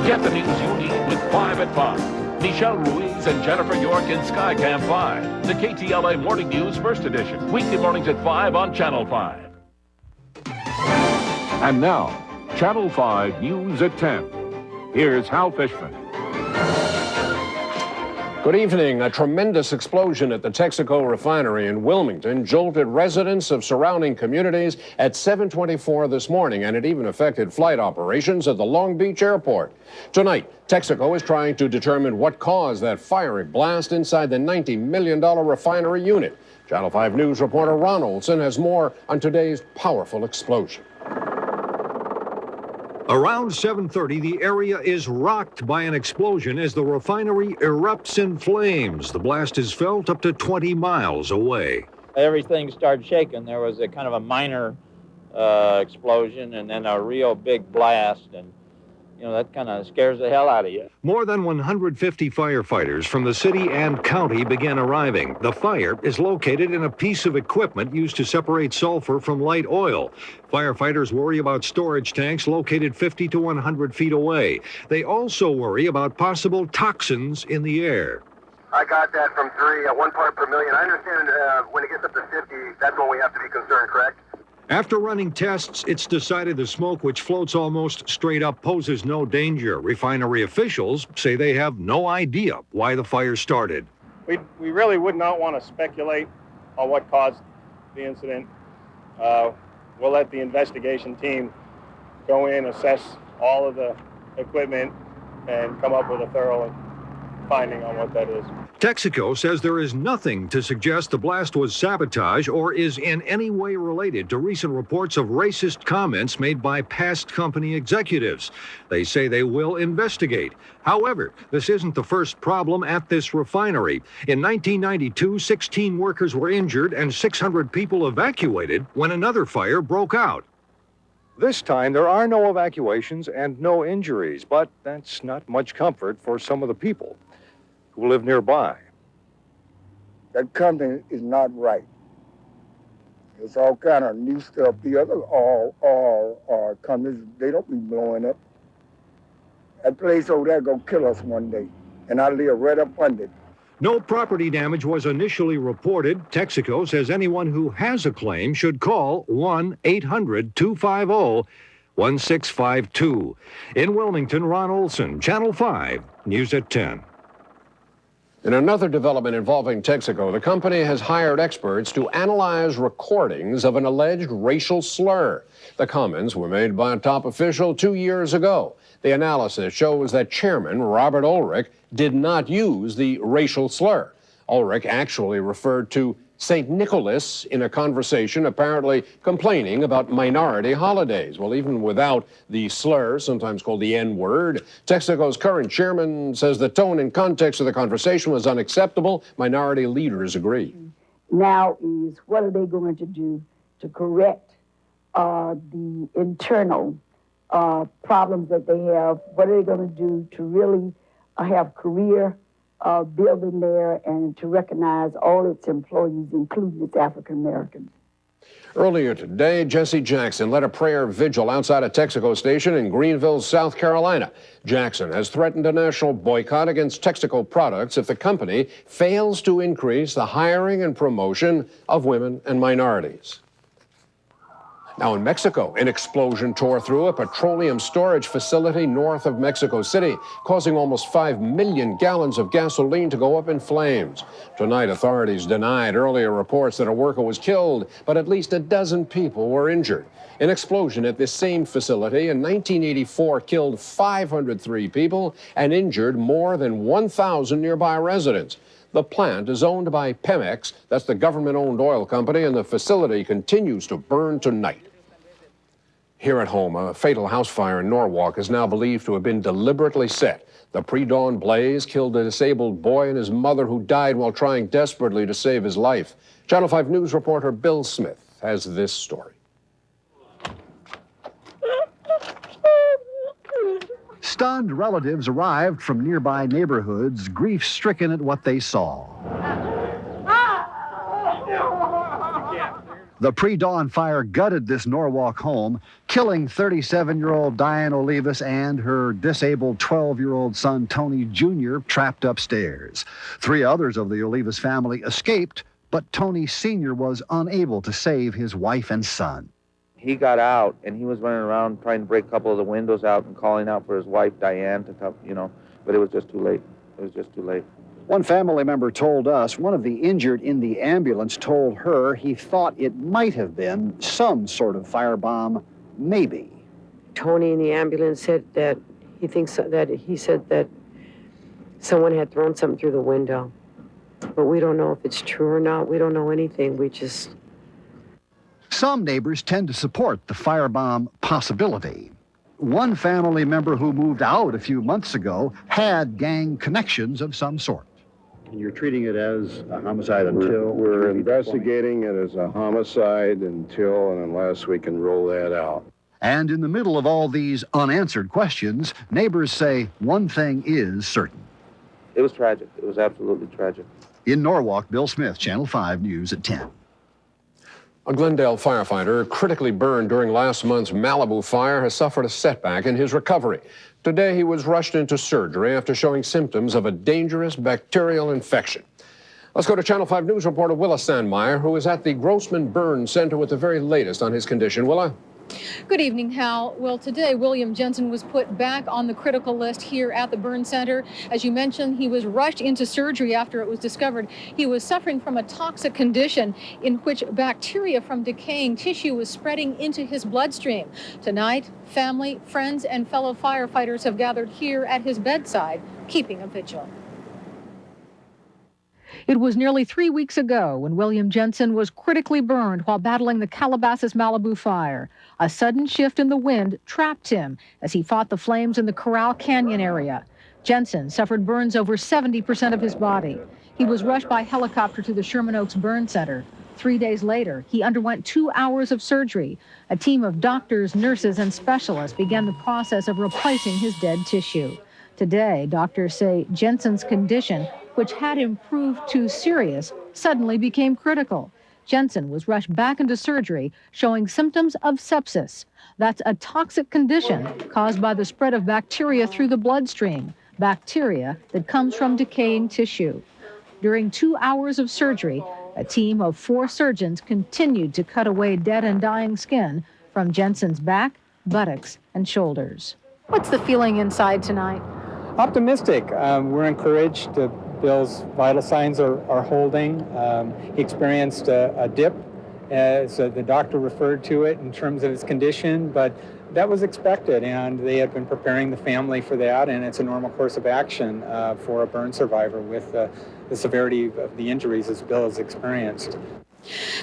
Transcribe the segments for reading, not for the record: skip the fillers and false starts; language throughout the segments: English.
Get the news you need with 5 at 5. Michelle Ruiz and Jennifer York in Skycam 5. The KTLA Morning News First Edition. Weekday mornings at 5 on Channel 5. And now, Channel 5 News at 10. Here's Hal Fishman. Good evening. A tremendous explosion at the Texaco refinery in Wilmington jolted residents of surrounding communities at 7:24 this morning, and it even affected flight operations at the Long Beach airport. Tonight, Texaco is trying to determine what caused that fiery blast inside the $90 million refinery unit. Channel 5 News reporter Ron Olson has more on today's powerful explosion. Around 7:30, the area is rocked by an explosion as the refinery erupts in flames. The blast is felt up to 20 miles away. Everything started shaking. There was a kind of a minor explosion and then a real big blast, and that kind of scares the hell out of you. More than 150 firefighters from the city and county began arriving. The fire is located in a piece of equipment used to separate sulfur from light oil. Firefighters worry about storage tanks located 50 to 100 feet away. They also worry about possible toxins in the air. I got that from 1 part per million. I understand when it gets up to 50, that's when we have to be concerned, correct? After running tests, it's decided the smoke, which floats almost straight up, poses no danger. Refinery officials say they have no idea why the fire started. We really would not want to speculate on what caused the incident. We'll let the investigation team go in, assess all of the equipment, and come up with a thorough finding on what that is. Texaco says there is nothing to suggest the blast was sabotage or is in any way related to recent reports of racist comments made by past company executives. They say they will investigate. However, this isn't the first problem at this refinery. In 1992, 16 workers were injured and 600 people evacuated when another fire broke out. This time, there are no evacuations and no injuries, but that's not much comfort for some of the people who live nearby. That company is not right. It's all kind of new stuff. The other all companies, they don't be blowing up. That place over there gonna kill us one day, and I live right up under it. No property damage was initially reported. Texaco says anyone who has a claim should call 1-800-250-1652. In Wilmington, Ron Olson, Channel 5, News at 10. In another development involving Texaco, the company has hired experts to analyze recordings of an alleged racial slur. The comments were made by a top official 2 years ago. The analysis shows that Chairman Robert Ulrich did not use the racial slur. Ulrich actually referred to St. Nicholas in a conversation, apparently complaining about minority holidays. Well, even without the slur, sometimes called the N-word, Texaco's current chairman says the tone and context of the conversation was unacceptable. Minority leaders agree. Now is what are they going to do to correct the internal problems that they have? What are they going to do to really have career building there and to recognize all its employees, including its African Americans? Earlier today, Jesse Jackson led a prayer vigil outside a Texaco station in Greenville, South Carolina. Jackson has threatened a national boycott against Texaco products if the company fails to increase the hiring and promotion of women and minorities. Now in Mexico, an explosion tore through a petroleum storage facility north of Mexico City, causing almost 5 million gallons of gasoline to go up in flames. Tonight, authorities denied earlier reports that a worker was killed, but at least a dozen people were injured. An explosion at this same facility in 1984 killed 503 people and injured more than 1,000 nearby residents. The plant is owned by Pemex, that's the government-owned oil company, and the facility continues to burn tonight. Here at home, a fatal house fire in Norwalk is now believed to have been deliberately set. The pre-dawn blaze killed a disabled boy and his mother, who died while trying desperately to save his life. Channel 5 News reporter Bill Smith has this story. Stunned relatives arrived from nearby neighborhoods, grief-stricken at what they saw. The pre-dawn fire gutted this Norwalk home, killing 37-year-old Diane Olivas and her disabled 12-year-old son, Tony Jr., trapped upstairs. 3 others of the Olivas family escaped, but Tony Sr. was unable to save his wife and son. He got out, and he was running around trying to break a couple of the windows out and calling out for his wife, Diane, to come, but it was just too late. It was just too late. One family member told us one of the injured in the ambulance told her he thought it might have been some sort of firebomb, maybe. Tony in the ambulance said that he said that someone had thrown something through the window. But we don't know if it's true or not. We don't know anything. Some neighbors tend to support the firebomb possibility. One family member who moved out a few months ago had gang connections of some sort. And you're treating it as a homicide until... We're investigating it as a homicide until and unless we can rule that out. And in the middle of all these unanswered questions, neighbors say one thing is certain. It was tragic. It was absolutely tragic. In Norwalk, Bill Smith, Channel 5 News at 10. A Glendale firefighter critically burned during last month's Malibu fire has suffered a setback in his recovery. Today, he was rushed into surgery after showing symptoms of a dangerous bacterial infection. Let's go to Channel 5 News reporter Willa Sandmeyer, who is at the Grossman Burn Center with the very latest on his condition. Willa? Good evening, Hal. Well, today, William Jensen was put back on the critical list here at the Burn Center. As you mentioned, he was rushed into surgery after it was discovered he was suffering from a toxic condition in which bacteria from decaying tissue was spreading into his bloodstream. Tonight, family, friends, and fellow firefighters have gathered here at his bedside, keeping a vigil. It was nearly 3 weeks ago when William Jensen was critically burned while battling the Calabasas Malibu fire. A sudden shift in the wind trapped him as he fought the flames in the Corral Canyon area. Jensen suffered burns over 70% of his body. He was rushed by helicopter to the Sherman Oaks Burn Center. 3 days later, he underwent 2 hours of surgery. A team of doctors, nurses, and specialists began the process of replacing his dead tissue. Today, doctors say Jensen's condition, which had improved to serious, suddenly became critical. Jensen was rushed back into surgery, showing symptoms of sepsis. That's a toxic condition caused by the spread of bacteria through the bloodstream, bacteria that comes from decaying tissue. During 2 hours of surgery, a team of 4 surgeons continued to cut away dead and dying skin from Jensen's back, buttocks, and shoulders. What's the feeling inside tonight? Optimistic. We're encouraged. Bill's vital signs are holding. He experienced a dip, so the doctor referred to it in terms of his condition, but that was expected, and they had been preparing the family for that, and it's a normal course of action for a burn survivor with the severity of the injuries as Bill has experienced.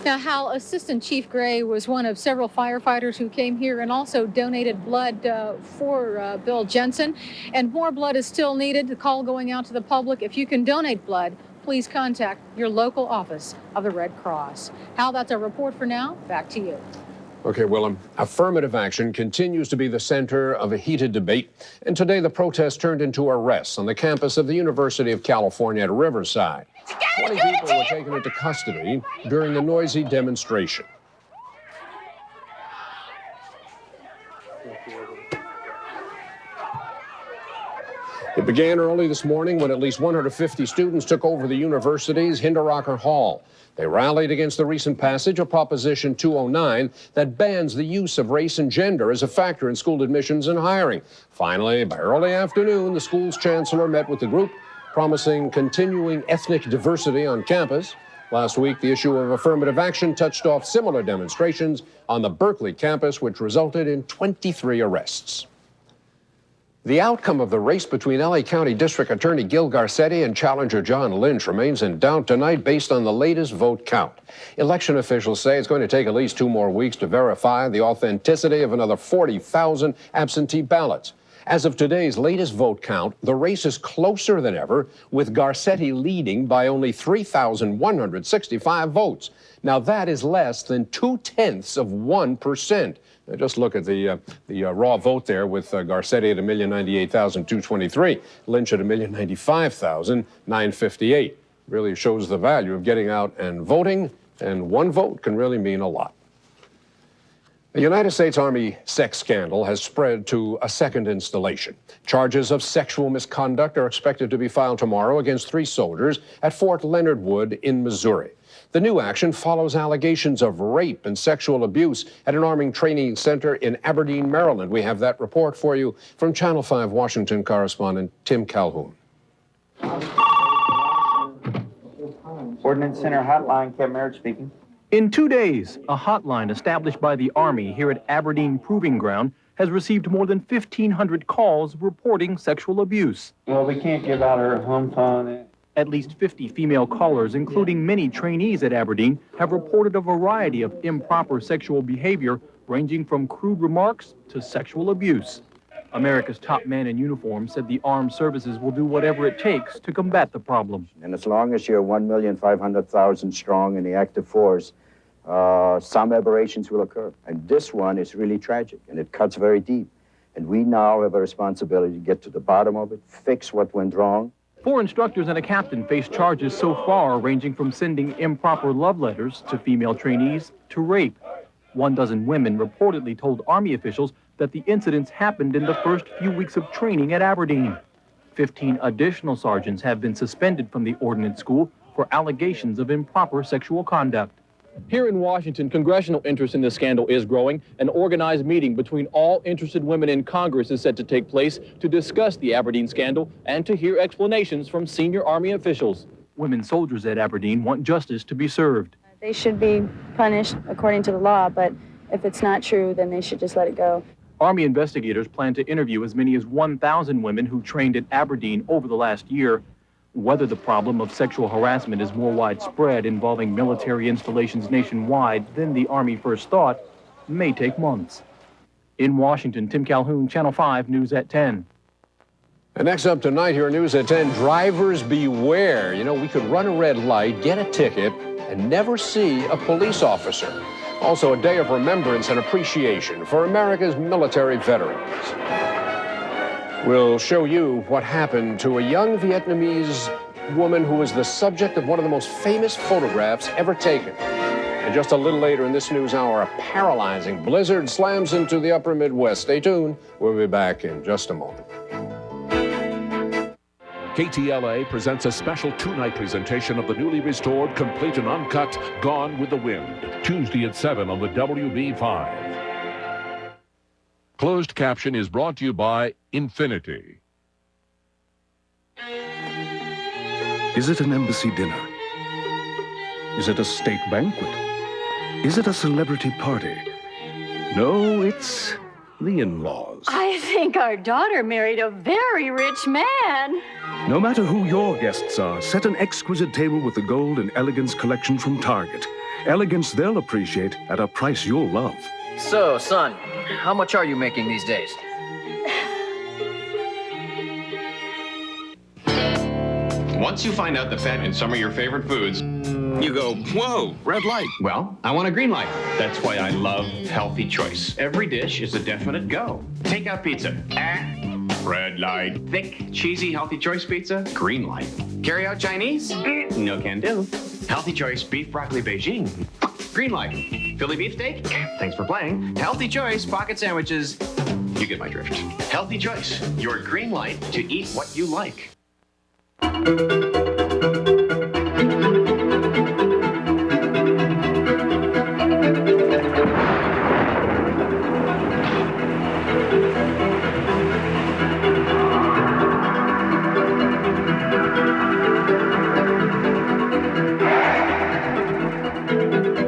Now, Hal, Assistant Chief Gray was one of several firefighters who came here and also donated blood for Bill Jensen. And more blood is still needed. The call going out to the public. If you can donate blood, please contact your local office of the Red Cross. Hal, that's our report for now. Back to you. Okay, Willem. Affirmative action continues to be the center of a heated debate. And today the protest turned into arrests on the campus of the University of California at Riverside. 20 people were taken into custody during the noisy demonstration. It began early this morning when at least 150 students took over the university's Hinderrocker Hall. They rallied against the recent passage of Proposition 209 that bans the use of race and gender as a factor in school admissions and hiring. Finally, by early afternoon, the school's chancellor met with the group, promising continuing ethnic diversity on campus. Last week, the issue of affirmative action touched off similar demonstrations on the Berkeley campus, which resulted in 23 arrests. The outcome of the race between LA County District Attorney Gil Garcetti and challenger John Lynch remains in doubt tonight based on the latest vote count. Election officials say it's going to take at least 2 more weeks to verify the authenticity of another 40,000 absentee ballots. As of today's latest vote count, the race is closer than ever, with Garcetti leading by only 3,165 votes. Now, that is less than 0.2%. Now, just look at the raw vote there with Garcetti at 1,098,223, Lynch at 1,095,958. Really shows the value of getting out and voting and one vote can really mean a lot. The United States Army sex scandal has spread to a second installation. Charges of sexual misconduct are expected to be filed tomorrow against 3 soldiers at Fort Leonard Wood in Missouri. The new action follows allegations of rape and sexual abuse at an Army training center in Aberdeen, Maryland. We have that report for you from Channel 5 Washington correspondent Tim Calhoun. Ordnance Center Hotline, Captain Merritt speaking. In 2 days, a hotline established by the Army here at Aberdeen Proving Ground has received more than 1,500 calls reporting sexual abuse. Well, we can't give out our home phone. At least 50 female callers, including many trainees at Aberdeen, have reported a variety of improper sexual behavior ranging from crude remarks to sexual abuse. America's top man in uniform said the armed services will do whatever it takes to combat the problem. And as long as you're 1,500,000 strong in the active force, some aberrations will occur. And this one is really tragic, and it cuts very deep. And we now have a responsibility to get to the bottom of it, fix what went wrong. 4 instructors and a captain face charges so far ranging from sending improper love letters to female trainees to rape. 12 women reportedly told Army officials that the incidents happened in the first few weeks of training at Aberdeen. 15 additional sergeants have been suspended from the Ordnance School for allegations of improper sexual conduct. Here in Washington, congressional interest in this scandal is growing. An organized meeting between all interested women in Congress is set to take place to discuss the Aberdeen scandal and to hear explanations from senior Army officials. Women soldiers at Aberdeen want justice to be served. They should be punished according to the law, but if it's not true, then they should just let it go. Army investigators plan to interview as many as 1,000 women who trained at Aberdeen over the last year. Whether the problem of sexual harassment is more widespread involving military installations nationwide than the Army first thought may take months. In Washington, Tim Calhoun, Channel 5 News at 10. And next up tonight here, News at 10, drivers beware. You know, we could run a red light, get a ticket, and never see a police officer. Also, a day of remembrance and appreciation for America's military veterans. We'll show you what happened to a young Vietnamese woman who was the subject of one of the most famous photographs ever taken. And just a little later in this news hour, a paralyzing blizzard slams into the upper Midwest. Stay tuned. We'll be back in just a moment. KTLA presents a special 2-night presentation of the newly restored, complete and uncut Gone with the Wind, Tuesday at 7 on the WB5. Closed caption is brought to you by Infinity. Is it an embassy dinner? Is it a state banquet? Is it a celebrity party? No, it's the in-laws. I think our daughter married a very rich man. No matter who your guests are, set an exquisite table with the Gold and Elegance collection from Target. Elegance they'll appreciate at a price you'll love. So, son, how much are you making these days? Once you find out the fat in some of your favorite foods, you go, whoa, red light. Well, I want a green light. That's why I love Healthy Choice. Every dish is a definite go. Takeout pizza, red light. Thick, cheesy Healthy Choice pizza, green light. Carry out Chinese, no can do. Healthy Choice beef broccoli Beijing, green light. Philly beefsteak, thanks for playing. Healthy Choice pocket sandwiches, you get my drift. Healthy Choice, your green light to eat what you like.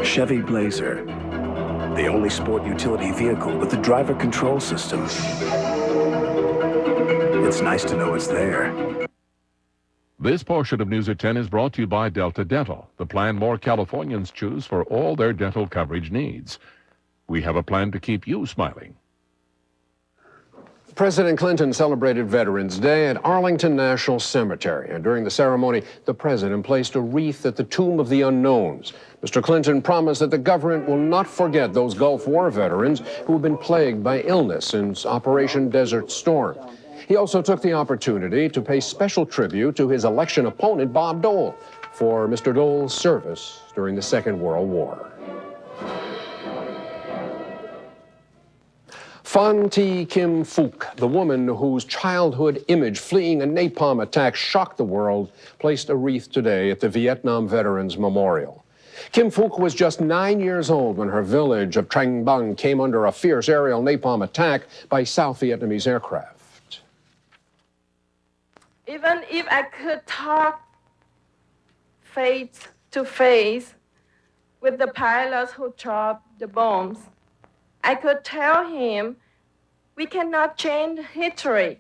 Chevy Blazer, the only sport utility vehicle with the driver control system. It's nice to know it's there. This portion of News at 10 is brought to you by Delta Dental, the plan more Californians choose for all their dental coverage needs. We have a plan to keep you smiling. President Clinton celebrated Veterans Day at Arlington National Cemetery, and during the ceremony, the president placed a wreath at the Tomb of the Unknowns. Mr. Clinton promised that the government will not forget those Gulf War veterans who have been plagued by illness since Operation Desert Storm. He also took the opportunity to pay special tribute to his election opponent, Bob Dole. for Mr. Dole's service during the Second World War. Phan Thi Kim Phuc, the woman whose childhood image fleeing a napalm attack shocked the world, placed a wreath today at the Vietnam Veterans Memorial. Kim Phuc was just 9 years old when her village of Trang Bang came under a fierce aerial napalm attack by South Vietnamese aircraft. Even if I could talk face to face with the pilots who dropped the bombs, I could tell him we cannot change history,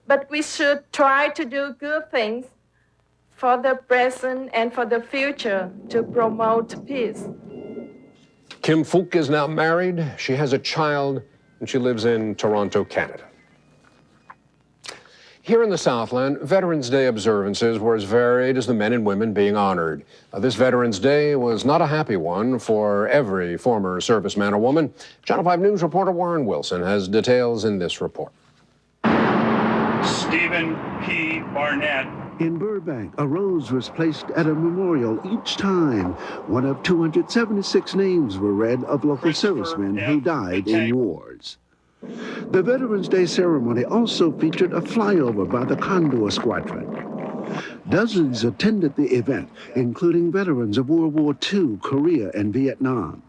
but we should try to do good things for the present and for the future to promote peace. Kim Phuc is now married, she has a child, and she lives in Toronto, Canada. Here in the Southland, Veterans Day observances were as varied as the men and women being honored. This Veterans Day was not a happy one for every former serviceman or woman. Channel 5 News reporter Warren Wilson has details in this report. Stephen P. Barnett. In Burbank, a rose was placed at a memorial each time. One of 276 names were read of local servicemen who died in wars. The Veterans Day ceremony also featured a flyover by the Condor Squadron. Dozens attended the event, including veterans of World War II, Korea, and Vietnam.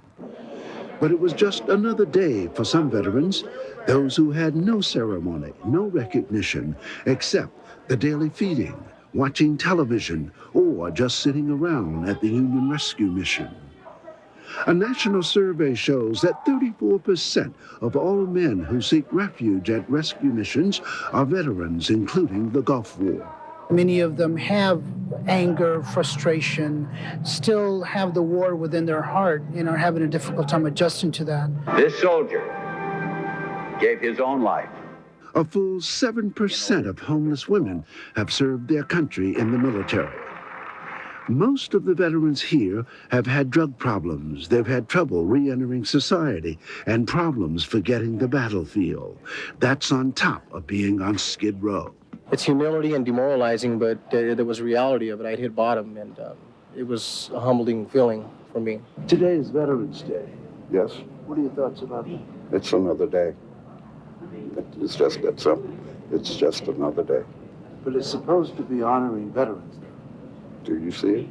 But it was just another day for some veterans, those who had no ceremony, no recognition, except the daily feeding, watching television, or just sitting around at the Union Rescue Mission. A national survey shows that 34% of all men who seek refuge at rescue missions are veterans, including the Gulf War. Many of them have anger, frustration, still have the war within their heart, and are having a difficult time adjusting to that. This soldier gave his own life. A full 7% of homeless women have served their country in the military. Most of the veterans here have had drug problems. They've had trouble re-entering society and problems forgetting the battlefield. That's on top of being on Skid Row. It's humility and demoralizing, but there was reality of it. I'd hit bottom, and it was a humbling feeling for me. Today is Veterans Day. Yes, What are your thoughts about that? it's another day. It's just that simple. It's just another day. But it's supposed to be honoring veterans. Do you see it?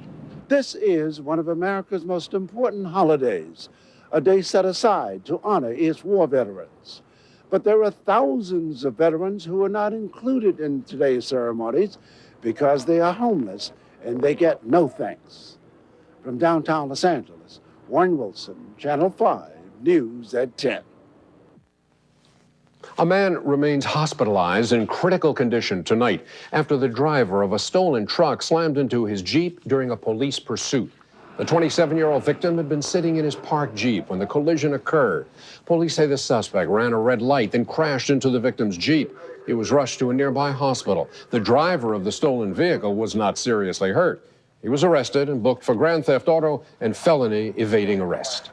This is one of America's most important holidays, a day set aside to honor its war veterans. But there are thousands of veterans who are not included in today's ceremonies because they are homeless and they get no thanks. From downtown Los Angeles, Warren Wilson, Channel 5, News at 10. A man remains hospitalized in critical condition tonight after the driver of a stolen truck slammed into his Jeep during a police pursuit. The 27-year-old victim had been sitting in his parked Jeep when the collision occurred. Police say the suspect ran a red light, then crashed into the victim's Jeep. He was rushed to a nearby hospital. The driver of the stolen vehicle was not seriously hurt. He was arrested and booked for grand theft auto and felony evading arrest.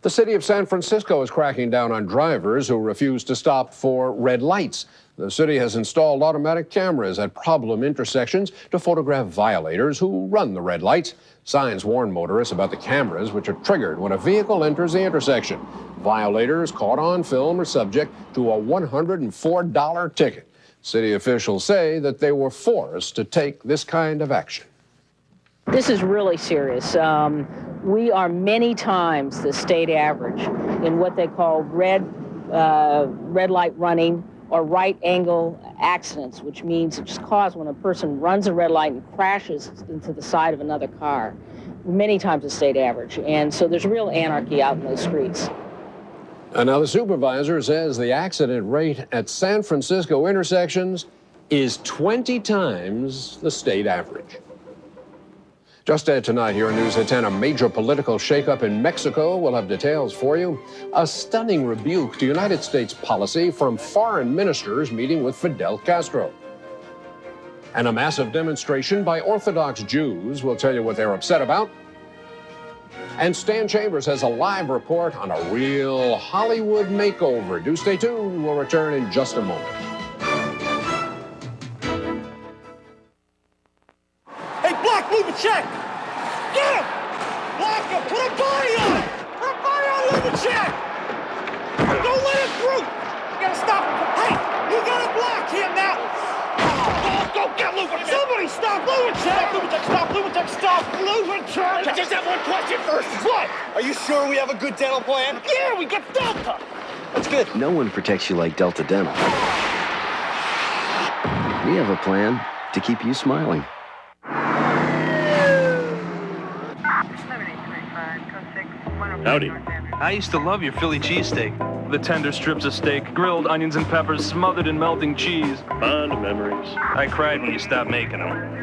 The city of San Francisco is cracking down on drivers who refuse to stop for red lights. The city has installed automatic cameras at problem intersections to photograph violators who run the red lights. Signs warn motorists about the cameras, which are triggered when a vehicle enters the intersection. Violators caught on film are subject to a $104 ticket. City officials say that they were forced to take this kind of action. This is really serious. We are many times the state average in what they call red light running or right angle accidents, which means it's caused when a person runs a red light and crashes into the side of another car. Many times the state average. And so there's real anarchy out in those streets. And now the supervisor says the accident rate at San Francisco intersections is 20 times the state average. Just ahead tonight here on News at 10, a major political shakeup in Mexico. We'll have details for you. A stunning rebuke to United States policy from foreign ministers meeting with Fidel Castro. And a massive demonstration by Orthodox Jews. We'll tell you what they're upset about. And Stan Chambers has a live report on a real Hollywood makeover. Do stay tuned. We'll return in just a moment. Hey, block Stop! I just have one question first. What? Are you sure we have a good dental plan? Yeah, we get Delta. That's good. No one protects you like Delta Dental. We have a plan to keep you smiling. Howdy. I used to love your Philly cheesesteak. The tender strips of steak, grilled onions and peppers, smothered in melting cheese. Fond memories. I cried when you stopped making them.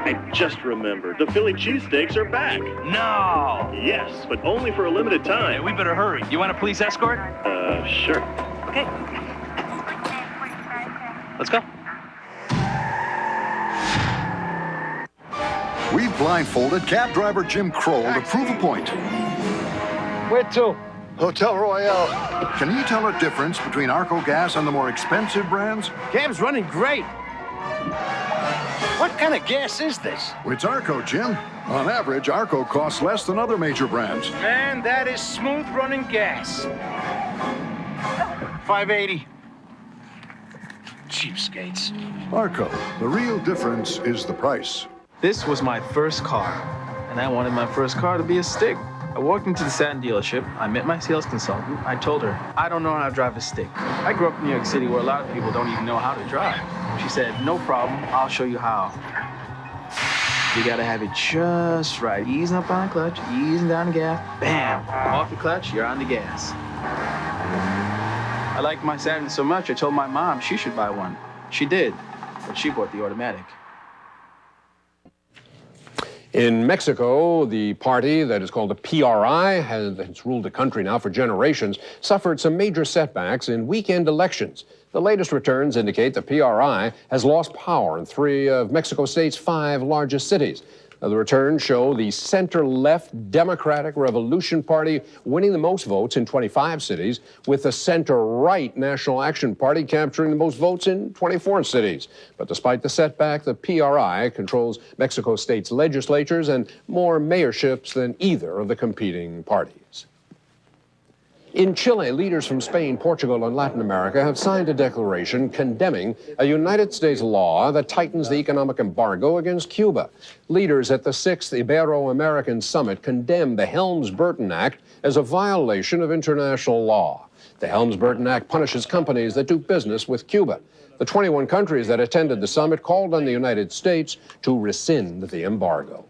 I just remembered. The Philly cheesesteaks are back. No! Yes, but only for a limited time. Yeah, we better hurry. You want a police escort? Sure. Okay. Let's go. We've blindfolded cab driver Jim Kroll to prove a point. Where to? Hotel Royale. Can he tell a difference between Arco gas and the more expensive brands? Cab's running great. What kind of gas is this? It's Arco, Jim. On average, Arco costs less than other major brands. Man, that is smooth running gas. 580. Cheapskates. Arco. The real difference is the price. This was my first car, and I wanted my first car to be a stick. I walked into the Saturn dealership. I met my sales consultant. I told her, I don't know how to drive a stick. I grew up in New York City where a lot of people don't even know how to drive. She said, no problem, I'll show you how. You gotta have it just right. Easing up on the clutch, easing down the gas. Bam! Off the clutch, you're on the gas. I liked my Saturn so much, I told my mom she should buy one. She did, but she bought the automatic. In Mexico, the party that is called the PRI, has ruled the country now for generations, suffered some major setbacks in weekend elections. The latest returns indicate the PRI has lost power in 3 of Mexico State's 5 largest cities. The returns show the center-left Democratic Revolution Party winning the most votes in 25 cities, with the center-right National Action Party capturing the most votes in 24 cities. But despite the setback, the PRI controls Mexico State's legislatures and more mayorships than either of the competing parties. In Chile, leaders from Spain, Portugal, and Latin America have signed a declaration condemning a United States law that tightens the economic embargo against Cuba. Leaders at the 6th Ibero-American Summit condemned the Helms-Burton Act as a violation of international law. The Helms-Burton Act punishes companies that do business with Cuba. The 21 countries that attended the summit called on the United States to rescind the embargo.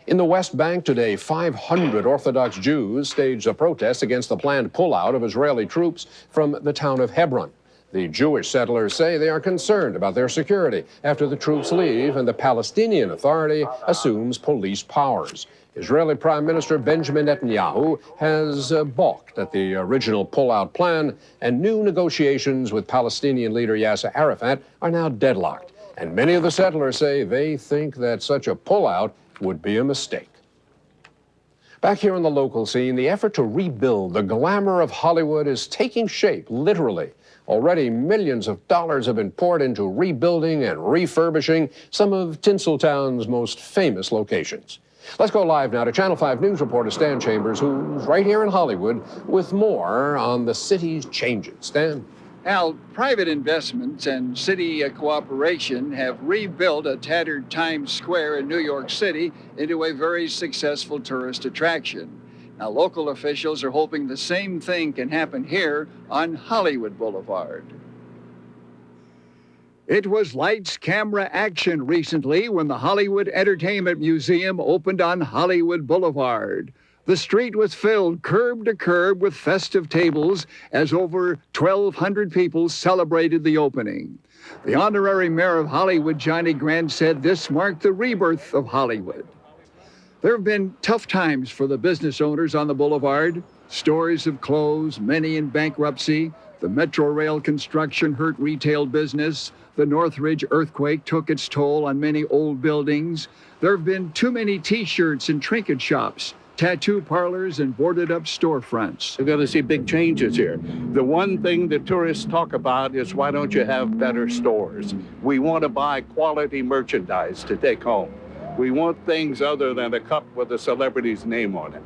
In the West Bank today, 500 Orthodox Jews staged a protest against the planned pullout of Israeli troops from the town of Hebron. The Jewish settlers say they are concerned about their security after the troops leave and the Palestinian Authority assumes police powers. Israeli Prime Minister Benjamin Netanyahu has balked at the original pullout plan, and new negotiations with Palestinian leader Yasser Arafat are now deadlocked. And many of the settlers say they think that such a pullout would be a mistake. Back here on the local scene, the effort to rebuild the glamour of Hollywood is taking shape, literally. Already millions of dollars have been poured into rebuilding and refurbishing some of Tinseltown's most famous locations. Let's go live now to Channel 5 News reporter Stan Chambers, who's right here in Hollywood with more on the city's changes. Stan? Al, private investments and city cooperation have rebuilt a tattered Times Square in New York City into a very successful tourist attraction. Now, local officials are hoping the same thing can happen here on Hollywood Boulevard. It was lights, camera, action recently when the Hollywood Entertainment Museum opened on Hollywood Boulevard. The street was filled curb to curb with festive tables as over 1,200 people celebrated the opening. The honorary mayor of Hollywood, Johnny Grant, said this marked the rebirth of Hollywood. There have been tough times for the business owners on the boulevard. Stores have closed, many in bankruptcy. The Metro Rail construction hurt retail business. The Northridge earthquake took its toll on many old buildings. There have been too many T-shirts and trinket shops, tattoo parlors, and boarded up storefronts. We're going to see big changes here. The one thing the tourists talk about is, why don't you have better stores? We want to buy quality merchandise to take home. We want things other than a cup with a celebrity's name on it.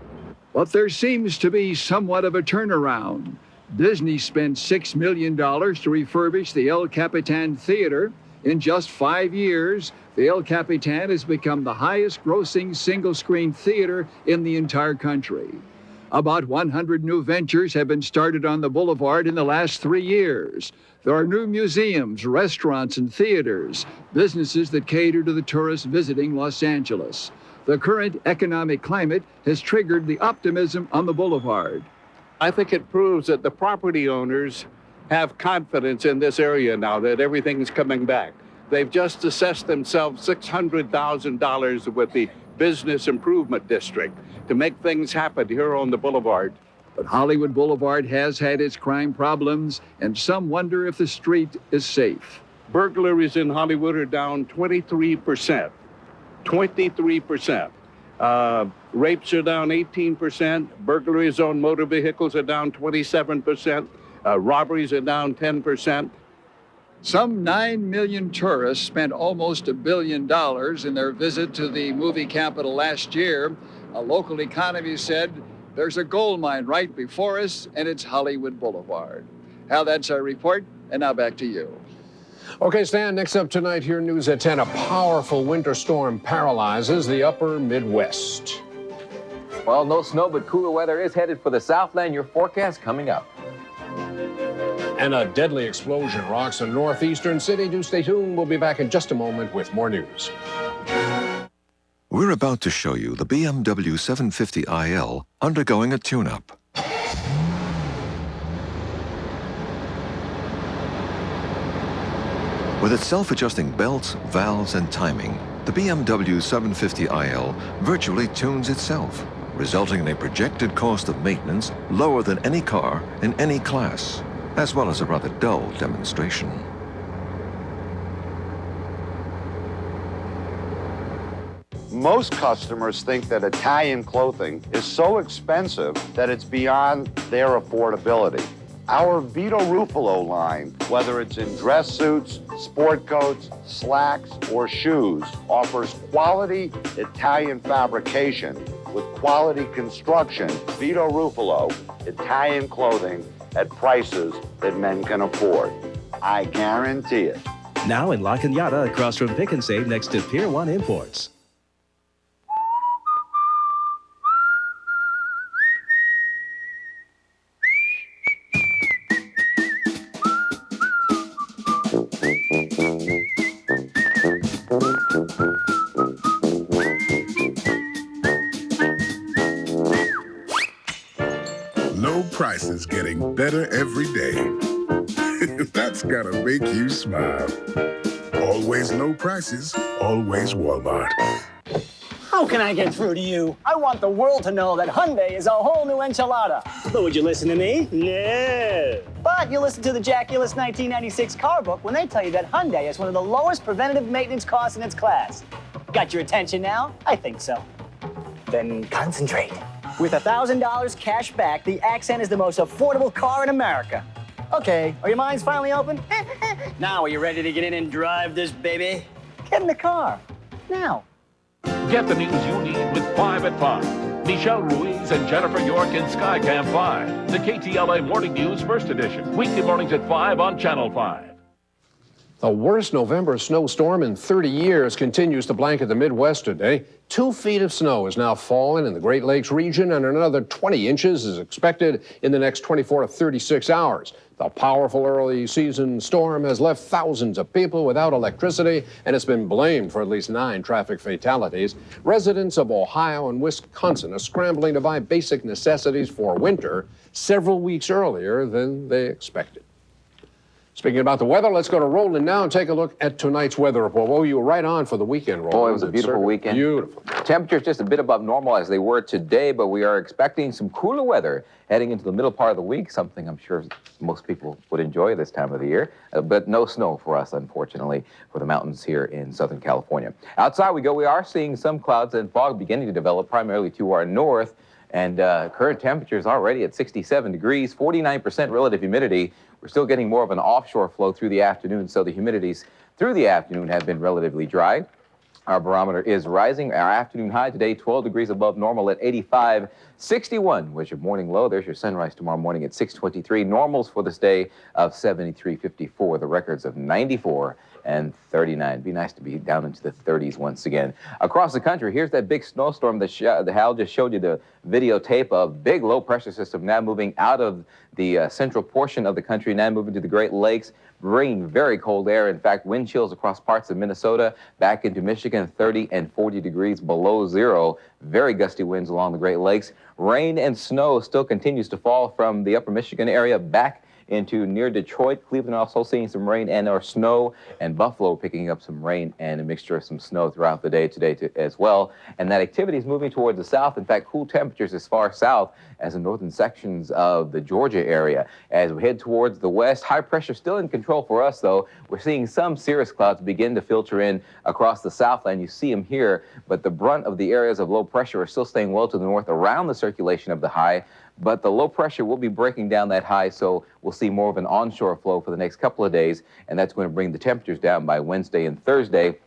But there seems to be somewhat of a turnaround. Disney spent $6 million to refurbish the El Capitan Theater. In just 5 years, the El Capitan has become the highest-grossing single-screen theater in the entire country. About 100 new ventures have been started on the Boulevard in the last 3 years. There are new museums, restaurants, and theaters, businesses that cater to the tourists visiting Los Angeles. The current economic climate has triggered the optimism on the Boulevard. I think it proves that the property owners have confidence in this area now, that everything's coming back. They've just assessed themselves $600,000 with the Business Improvement District to make things happen here on the Boulevard. But Hollywood Boulevard has had its crime problems, and some wonder if the street is safe. Burglaries in Hollywood are down 23%. 23%. Rapes are down 18%. Burglaries on motor vehicles are down 27%. Robberies are down 10%. Some 9 million tourists spent almost $1 billion in their visit to the movie capital last year. A local economy said there's a gold mine right before us, and it's Hollywood Boulevard. Hal, that's our report, and now back to you. Okay, Stan, next up tonight here, news at 10. A powerful winter storm paralyzes the upper Midwest. Well, no snow, but cooler weather is headed for the Southland. Your forecast coming up. And a deadly explosion rocks a northeastern city. Do stay tuned. We'll be back in just a moment with more news. We're about to show you the BMW 750iL undergoing a tune-up. With its self-adjusting belts, valves, and timing, the BMW 750iL virtually tunes itself, resulting in a projected cost of maintenance lower than any car in any class, as well as a rather dull demonstration. Most customers think that Italian clothing is so expensive that it's beyond their affordability. Our Vito Ruffalo line, whether it's in dress suits, sport coats, slacks, or shoes, offers quality Italian fabrication with quality construction. Vito Ruffalo, Italian clothing at prices that men can afford. I guarantee it. Now in La Cañada, across from Pick and Save next to Pier 1 Imports. Low prices getting better every day. That's gotta make you smile. Always low prices, always Walmart. How can I get through to you? I want the world to know that Hyundai is a whole new enchilada. But would you listen to me? No. But you listen to the Jackulous 1996 car book when they tell you that Hyundai is one of the lowest preventative maintenance costs in its class. Got your attention now? I think so. Then concentrate. With $1,000 cash back, the Accent is the most affordable car in America. Okay, are your minds finally open? Now, are you ready to get in and drive this baby? Get in the car. Now. Get the news you need with 5 at 5. Michelle Ruiz and Jennifer York in Skycam 5. The KTLA Morning News First Edition. Weekday mornings at 5 on Channel 5. The worst November snowstorm in 30 years continues to blanket the Midwest today. 2 feet of snow is now fallen in the Great Lakes region, and another 20 inches is expected in the next 24 to 36 hours. The powerful early season storm has left thousands of people without electricity, and it's been blamed for at least 9 traffic fatalities. Residents of Ohio and Wisconsin are scrambling to buy basic necessities for winter several weeks earlier than they expected. Speaking about the weather, let's go to Roland now and take a look at tonight's weather report. Well, you were right on for the weekend, Roland. Boy, it was a beautiful weekend. Beautiful. Temperatures just a bit above normal as they were today, but we are expecting some cooler weather heading into the middle part of the week, something I'm sure most people would enjoy this time of the year. But no snow for us, unfortunately, for the mountains here in Southern California. Outside we go, we are seeing some clouds and fog beginning to develop primarily to our north. And current temperatures already at 67 degrees, 49% relative humidity. We're still getting more of an offshore flow through the afternoon, so the humidities through the afternoon have been relatively dry. Our barometer is rising. Our afternoon high today, 12 degrees above normal at 85. 61 was your morning low. There's your sunrise tomorrow morning at 6:23. Normals for this day of 73.54. The records of 94 and 39. Be nice to be down into the 30s once again. Across the country, here's that big snowstorm that Hal just showed you the videotape of. Big low pressure system now moving out of the central portion of the country, now moving to the Great Lakes, bringing very cold air. In fact, wind chills across parts of Minnesota, back into Michigan, 30 and 40 degrees below zero. Very gusty winds along the Great Lakes. Rain and snow still continues to fall from the upper Michigan area back into near Detroit. Cleveland also seeing some rain and or snow, and Buffalo picking up some rain and a mixture of some snow throughout the day today as well. And that activity is moving towards the south. In fact, cool temperatures as far south as the northern sections of the Georgia area. As we head towards the west, high pressure still in control for us, though. We're seeing some cirrus clouds begin to filter in across the southland. You see them here, but the brunt of the areas of low pressure are still staying well to the north around the circulation of the high. But the low pressure will be breaking down that high, so we'll see more of an onshore flow for the next couple of days, and that's going to bring the temperatures down by Wednesday and Thursday.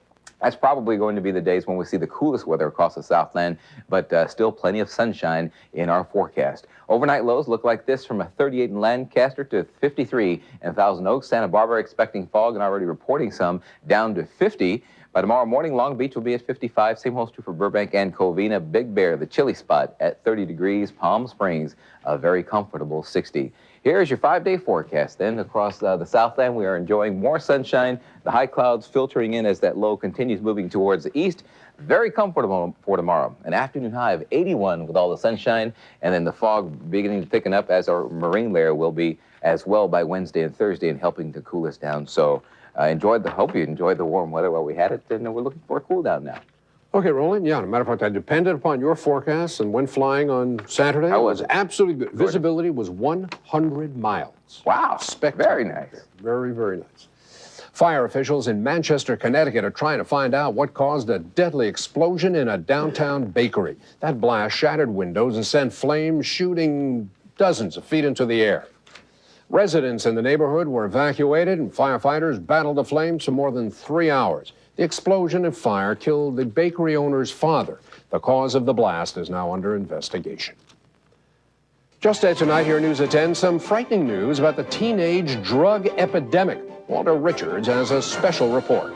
That's probably going to be the days when we see the coolest weather across the Southland, but still plenty of sunshine in our forecast. Overnight lows look like this from a 38 in Lancaster to 53 in Thousand Oaks. Santa Barbara expecting fog and already reporting some, down to 50. By tomorrow morning, Long Beach will be at 55. Same holds true for Burbank and Covina. Big Bear, the chilly spot, at 30 degrees. Palm Springs, a very comfortable 60. Here's your 5-day forecast. Then across the Southland, we are enjoying more sunshine. The high clouds filtering in as that low continues moving towards the east. Very comfortable for tomorrow. An afternoon high of 81 with all the sunshine, and then the fog beginning to thicken up as our marine layer will be as well by Wednesday and Thursday, and helping to cool us down. So hope you enjoyed the warm weather while we had it, and we're looking for a cool down now. Okay, Roland, yeah, as a matter of fact, I depended upon your forecast and went flying on Saturday. How was it? Absolutely good. Visibility was 100 miles. Wow. Spectacular. Very nice. Very, very nice. Fire officials in Manchester, Connecticut are trying to find out what caused a deadly explosion in a downtown bakery. That blast shattered windows and sent flames shooting dozens of feet into the air. Residents in the neighborhood were evacuated, and firefighters battled the flames for more than 3 hours. The explosion and fire killed the bakery owner's father. The cause of the blast is now under investigation. Just at tonight here at News at 10, some frightening news about the teenage drug epidemic. Walter Richards has a special report.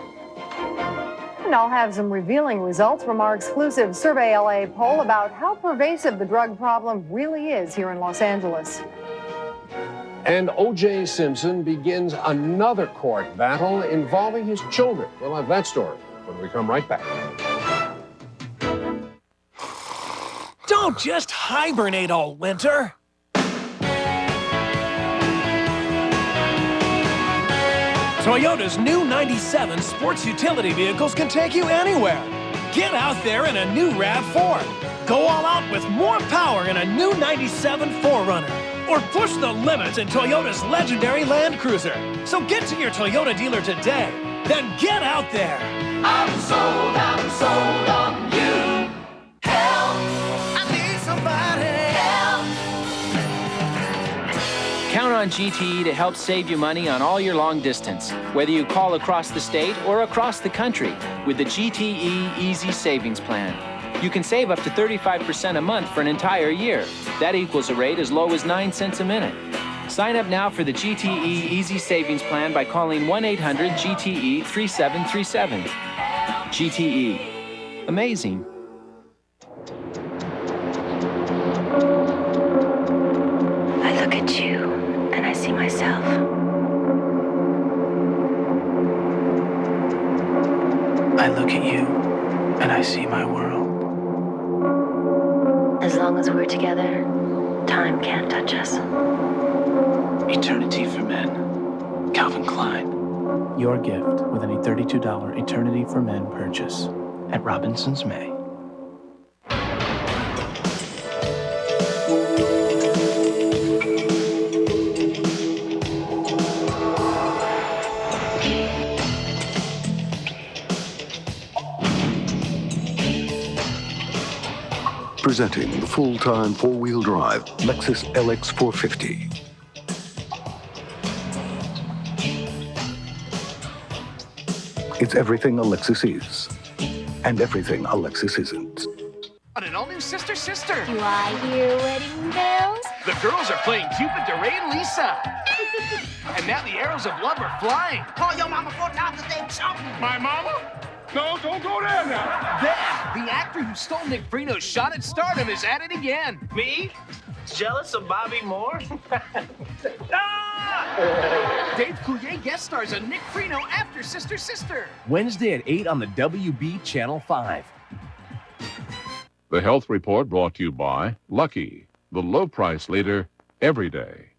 And I'll have some revealing results from our exclusive Survey LA poll about how pervasive the drug problem really is here in Los Angeles. And O.J. Simpson begins another court battle involving his children. We'll have that story when we come right back. Don't just hibernate all winter. Toyota's new 97 sports utility vehicles can take you anywhere. Get out there in a new RAV4. Go all out with more power in a new 97 4Runner. Or push the limits in Toyota's legendary Land Cruiser. So get to your Toyota dealer today. Then get out there. I'm sold on you. Help, I need somebody. Help. Count on GTE to help save you money on all your long distance, whether you call across the state or across the country with the GTE Easy Savings Plan. You can save up to 35% a month for an entire year. That equals a rate as low as 9 cents a minute. Sign up now for the GTE Easy Savings Plan by calling 1-800-GTE-3737. GTE. Amazing. I look at you and I see myself. I look at you and I see my world. As long as we're together, time can't touch us. Eternity for Men. Calvin Klein. Your gift with any $32 Eternity for Men purchase at Robinson's May. Presenting the full-time four-wheel drive Lexus LX 450. It's everything a Lexus is, and everything a Lexus isn't. On an all-new Sister Sister. Do I hear wedding bells? The girls are playing Cupid, DeRay, and Lisa. And now the arrows of love are flying. Call your mama 4 times a day, jumping. My mama? No, don't go there now. There, the actor who stole Nick Freno's shot at stardom is at it again. Me? Jealous of Bobby Moore? Dave Coulier guest stars on Nick Freno after Sister Sister. Wednesday at 8 on the WB Channel 5. The Health Report brought to you by Lucky, the low-price leader every day.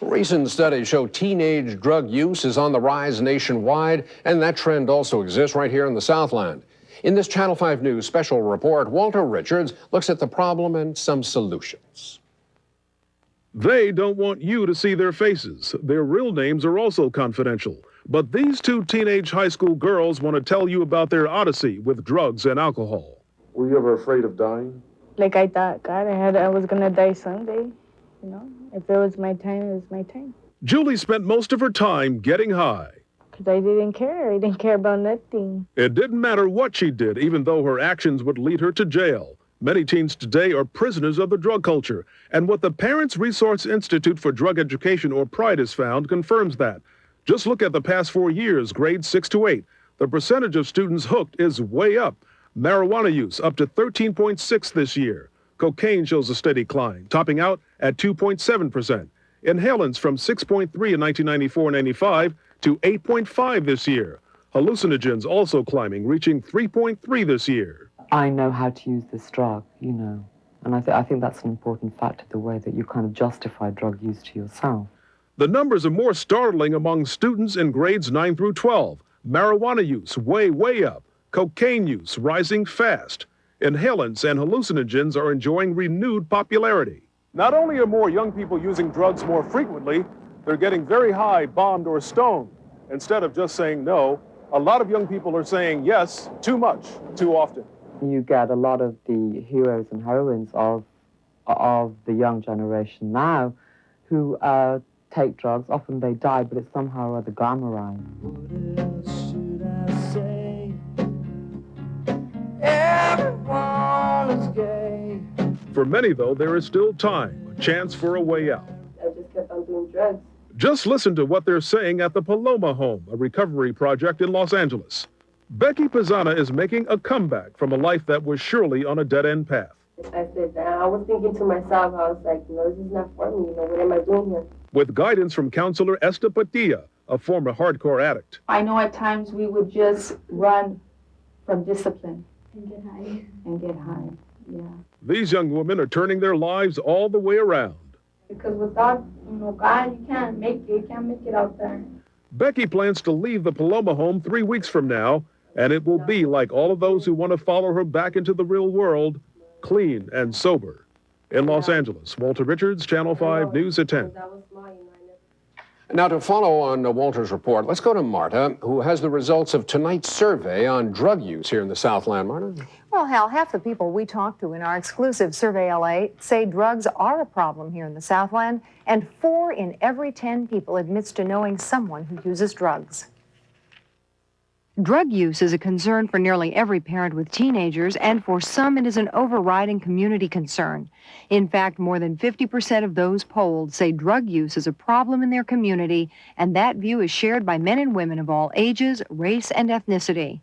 Recent studies show teenage drug use is on the rise nationwide, and that trend also exists right here in the Southland. In this Channel 5 News special report, Walter Richards looks at the problem and some solutions. They don't want you to see their faces. Their real names are also confidential. But these two teenage high school girls want to tell you about their odyssey with drugs and alcohol. Were you ever afraid of dying? Like I thought, God, I was going to die someday. You know, if it was my time, it was my time. Julie spent most of her time getting high. Because I didn't care. I didn't care about nothing. It didn't matter what she did, even though her actions would lead her to jail. Many teens today are prisoners of the drug culture. And what the Parents Resource Institute for Drug Education, or PRIDE, has found confirms that. Just look at the past 4 years, grades 6 to 8. The percentage of students hooked is way up. Marijuana use up to 13.6 this year. Cocaine shows a steady climb, topping out at 2.7%. Inhalants from 6.3 in 1994-95 to 8.5 this year. Hallucinogens also climbing, reaching 3.3 this year. I know how to use this drug, you know, and I think that's an important factor, the way that you kind of justify drug use to yourself. The numbers are more startling among students in grades 9 through 12. Marijuana use way up. Cocaine use rising fast. Inhalants and hallucinogens are enjoying renewed popularity. Not only are more young people using drugs more frequently, they're getting very high, bombed, or stoned. Instead of just saying no, a lot of young people are saying yes too much, too often. You get a lot of the heroes and heroines of the young generation now who take drugs. Often they die, but it's somehow or other glamorized. What else should I say? Everyone is gay. For many, though, there is still time, a chance for a way out. I just kept on doing drugs. Just listen to what they're saying at the Paloma Home, a recovery project in Los Angeles. Becky Pizzana is making a comeback from a life that was surely on a dead-end path. I said, I was thinking to myself, I was like, this is not for me. What am I doing here? With guidance from counselor Esther Padilla, a former hardcore addict. I know at times we would just run from discipline. And get high, yeah. These young women are turning their lives all the way around. Because without, God, you can't make it out there. Becky plans to leave the Paloma Home 3 weeks from now, and it will be like all of those who want to follow her back into the real world, clean and sober. In Los Angeles, Walter Richards, Channel 5 News at 10. Now, to follow on Walter's report, let's go to Marta, who has the results of tonight's survey on drug use here in the Southland. Marta? Well, Hal, half the people we talked to in our exclusive Survey LA say drugs are a problem here in the Southland, and 4 in every 10 people admits to knowing someone who uses drugs. Drug use is a concern for nearly every parent with teenagers, and for some it is an overriding community concern. In fact, more than 50% of those polled say drug use is a problem in their community, and that view is shared by men and women of all ages, race, and ethnicity.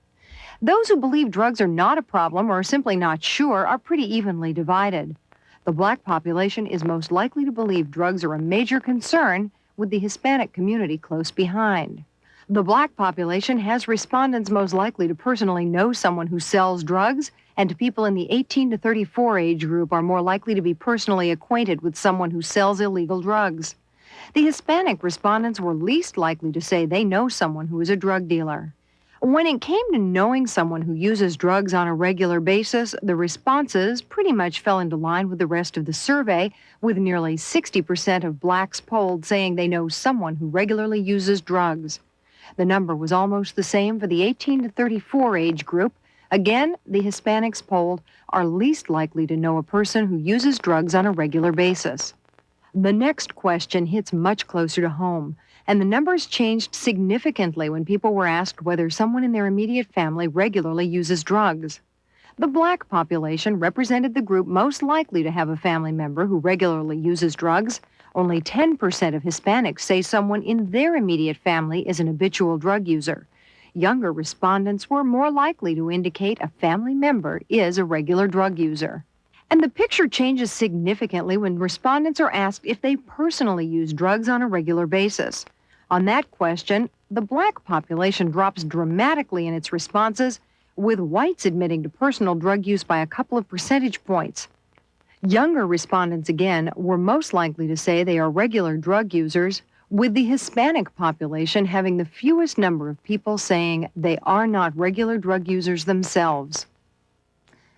Those who believe drugs are not a problem or are simply not sure are pretty evenly divided. The black population is most likely to believe drugs are a major concern, with the Hispanic community close behind. The black population has respondents most likely to personally know someone who sells drugs, and people in the 18 to 34 age group are more likely to be personally acquainted with someone who sells illegal drugs. The Hispanic respondents were least likely to say they know someone who is a drug dealer. When it came to knowing someone who uses drugs on a regular basis, the responses pretty much fell into line with the rest of the survey, with nearly 60% of blacks polled saying they know someone who regularly uses drugs. The number was almost the same for the 18 to 34 age group. Again, the Hispanics polled are least likely to know a person who uses drugs on a regular basis. The next question hits much closer to home, and the numbers changed significantly when people were asked whether someone in their immediate family regularly uses drugs. The black population represented the group most likely to have a family member who regularly uses drugs. Only 10% of Hispanics say someone in their immediate family is an habitual drug user. Younger respondents were more likely to indicate a family member is a regular drug user. And the picture changes significantly when respondents are asked if they personally use drugs on a regular basis. On that question, the black population drops dramatically in its responses, with whites admitting to personal drug use by a couple of percentage points. Younger respondents, again, were most likely to say they are regular drug users, with the Hispanic population having the fewest number of people saying they are not regular drug users themselves.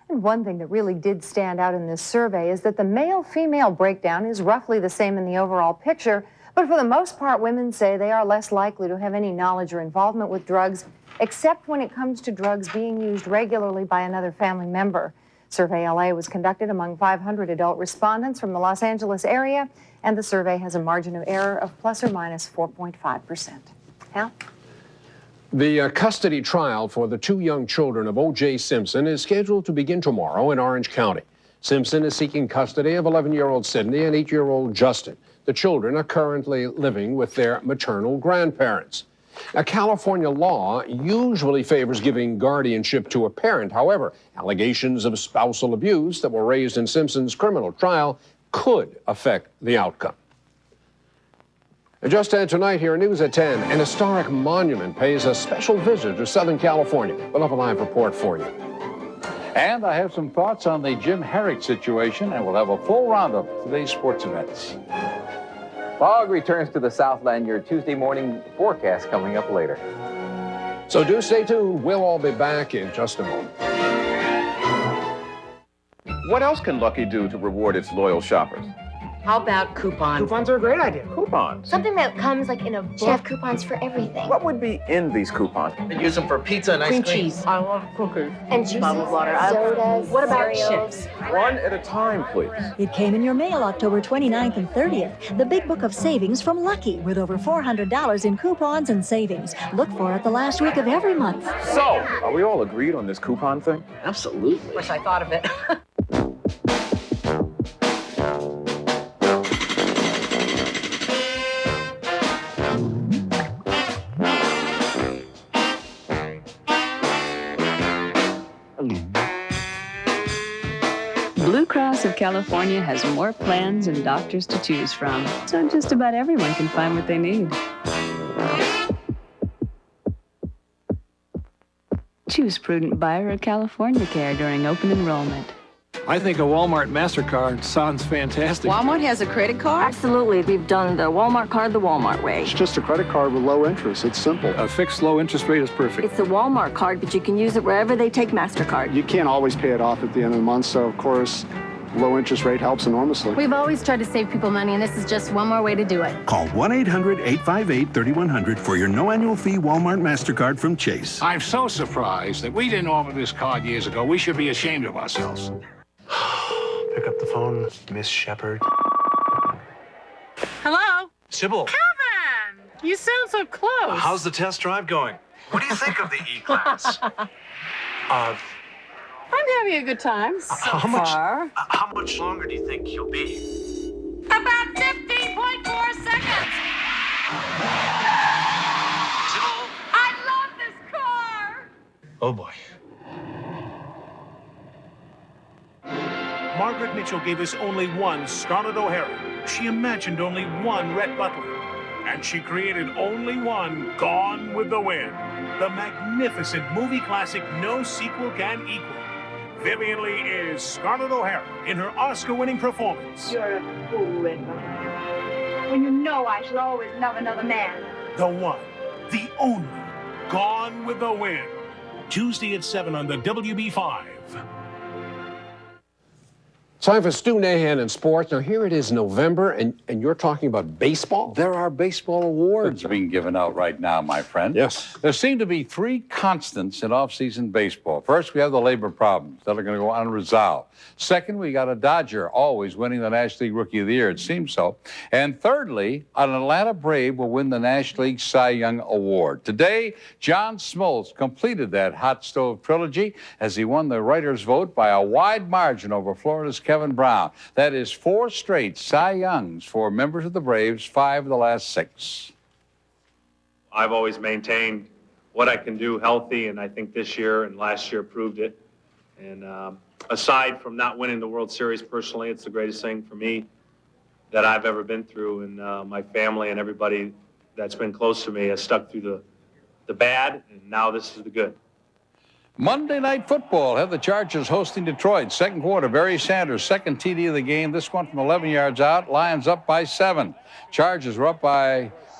And one thing that really did stand out in this survey is that the male-female breakdown is roughly the same in the overall picture, but for the most part, women say they are less likely to have any knowledge or involvement with drugs, except when it comes to drugs being used regularly by another family member. Survey LA was conducted among 500 adult respondents from the Los Angeles area, and the survey has a margin of error of plus or minus 4.5%. Hal? The custody trial for the two young children of O.J. Simpson is scheduled to begin tomorrow in Orange County. Simpson is seeking custody of 11-year-old Sydney and 8-year-old Justin. The children are currently living with their maternal grandparents. Now, California law usually favors giving guardianship to a parent. However, allegations of spousal abuse that were raised in Simpson's criminal trial could affect the outcome. Just tonight here, News at 10, an historic monument pays a special visit to Southern California. We'll have a live report for you. And I have some thoughts on the Jim Herrick situation, and we'll have a full roundup of today's sports events. Fog returns to the Southland. Your Tuesday morning forecast coming up later. So do stay tuned. We'll all be back in just a moment. What else can Lucky do to reward its loyal shoppers? How about coupons? Coupons are a great idea. Coupons? Something that comes like in a book. Should have coupons for everything. What would be in these coupons? They use them for pizza and ice cream. Cream cheese. I love cookies. And juices, bottled water. sodas, What about cereals? chips? One at a time, please. It came in your mail October 29th and 30th. The Big Book of Savings from Lucky, with over $400 in coupons and savings. Look for it the last week of every month. So, are we all agreed on this coupon thing? Absolutely. Wish I thought of it. Blue Cross of California has more plans and doctors to choose from, so just about everyone can find what they need. Choose Prudent Buyer or California Care during open enrollment. I think a Walmart MasterCard sounds fantastic. Walmart has a credit card? Absolutely. We've done the Walmart card the Walmart way. It's just a credit card with low interest. It's simple. A fixed low interest rate is perfect. It's the Walmart card, but you can use it wherever they take MasterCard. You can't always pay it off at the end of the month, so of course, low interest rate helps enormously. We've always tried to save people money, and this is just one more way to do it. Call 1-800-858-3100 for your no annual fee Walmart MasterCard from Chase. I'm so surprised that we didn't offer this card years ago. We should be ashamed of ourselves. Pick up the phone, Miss Shepard. Hello? Sybil. Kevin! You sound so close. How's the test drive going? What do you think of the E-Class? I'm having a good time so far. How much longer do you think you'll be? About 15.4 seconds. Sybil. I love this car. Oh, boy. Margaret Mitchell gave us only one Scarlett O'Hara. She imagined only one Rhett Butler. And she created only one Gone with the Wind. The magnificent movie classic no sequel can equal. Vivian Lee is Scarlett O'Hara in her Oscar-winning performance. You're a fool, Edmund. When you know I shall always love another man. The one, the only, Gone with the Wind. Tuesday at 7 on the WB5. Time for Stu Nahan in sports. Now, here it is November, and you're talking about baseball? There are baseball awards being given out right now, my friend. Yes. There seem to be three constants in off-season baseball. First, we have the labor problems that are going to go unresolved. Second, we got a Dodger always winning the National League Rookie of the Year, it seems so. And thirdly, an Atlanta Brave will win the National League Cy Young Award. Today, John Smoltz completed that hot stove trilogy as he won the writer's vote by a wide margin over Florida's Kevin Brown. That is 4 straight Cy Youngs for members of the Braves, 5 of the last 6. I've always maintained what I can do healthy, and I think this year and last year proved it. And aside from not winning the World Series personally, it's the greatest thing for me that I've ever been through, and my family and everybody that's been close to me has stuck through the bad, and now this is the good. Monday Night Football had the Chargers hosting Detroit. Second quarter, Barry Sanders, second TD of the game. This one from 11 yards out. Lions up by 7. Chargers were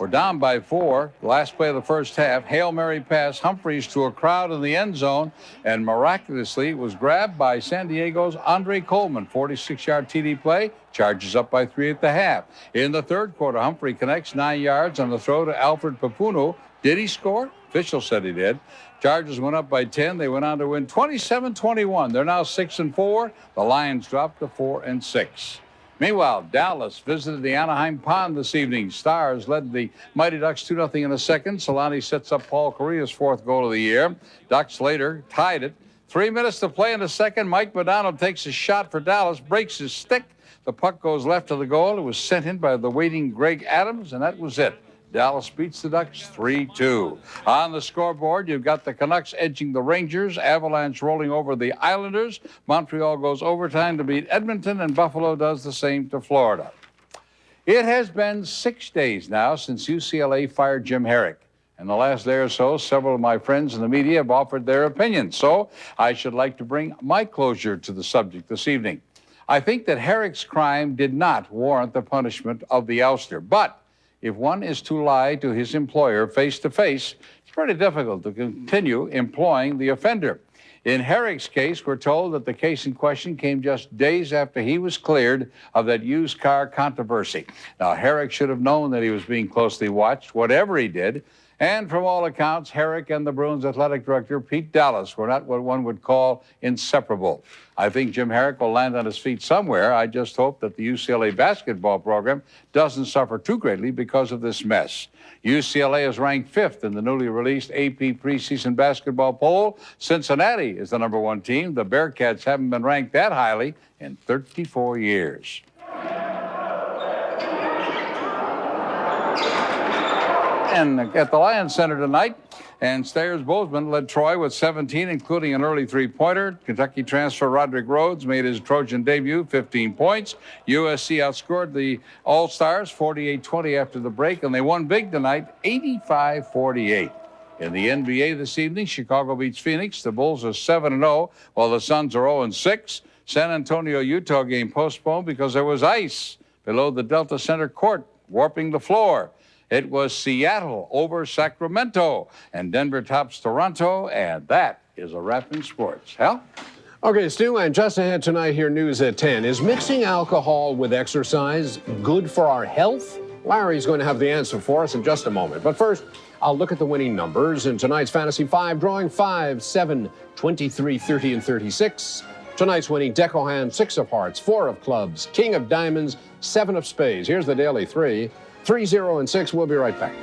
down by 4. The last play of the first half, Hail Mary pass, Humphreys to a crowd in the end zone, and miraculously it was grabbed by San Diego's Andre Coleman. 46-yard TD play. Chargers up by 3 at the half. In the third quarter, Humphrey connects 9 yards on the throw to Alfred Papuno. Did he score? Officials said he did. Chargers went up by 10. They went on to win 27-21. They're now 6-4. The Lions dropped to 4-6. Meanwhile, Dallas visited the Anaheim Pond this evening. Stars led the Mighty Ducks 2-0 in the second. Solani sets up Paul Correa's 4th goal of the year. Ducks later tied it. 3 minutes to play in the second. Mike Modano takes a shot for Dallas, breaks his stick. The puck goes left of the goal. It was sent in by the waiting Greg Adams, and that was it. Dallas beats the Ducks 3-2. On the scoreboard, you've got the Canucks edging the Rangers, Avalanche rolling over the Islanders. Montreal goes overtime to beat Edmonton, and Buffalo does the same to Florida. It has been 6 days now since UCLA fired Jim Herrick. In the last day or so, several of my friends in the media have offered their opinions, so I should like to bring my closure to the subject this evening. I think that Herrick's crime did not warrant the punishment of the ouster, but if one is to lie to his employer face-to-face, it's pretty difficult to continue employing the offender. In Herrick's case, we're told that the case in question came just days after he was cleared of that used car controversy. Now, Herrick should have known that he was being closely watched, whatever he did. And from all accounts, Herrick and the Bruins athletic director, Pete Dallas, were not what one would call inseparable. I think Jim Herrick will land on his feet somewhere. I just hope that the UCLA basketball program doesn't suffer too greatly because of this mess. UCLA is ranked 5th in the newly released AP preseason basketball poll. Cincinnati is the #1 team. The Bearcats haven't been ranked that highly in 34 years. And at the Lions Center tonight, and Stayers Bozeman led Troy with 17, including an early 3-pointer. Kentucky transfer Roderick Rhodes made his Trojan debut, 15 points. USC outscored the All-Stars 48-20 after the break, and they won big tonight, 85-48. In the NBA this evening, Chicago beats Phoenix. The Bulls are 7-0, while the Suns are 0-6. San Antonio-Utah game postponed because there was ice below the Delta Center court, warping the floor. It was Seattle over Sacramento, and Denver tops Toronto, and that is a wrap in sports. Hal? Okay, Stu, and just ahead tonight here, news at 10. Is mixing alcohol with exercise good for our health? Larry's going to have the answer for us in just a moment. But first, I'll look at the winning numbers in tonight's Fantasy 5, drawing 5, 7, 23, 30, and 36. Tonight's winning deck of hands, 6 of hearts, 4 of clubs, king of diamonds, 7 of spades. Here's the daily 3. 3, 0, and 6. We'll be right back.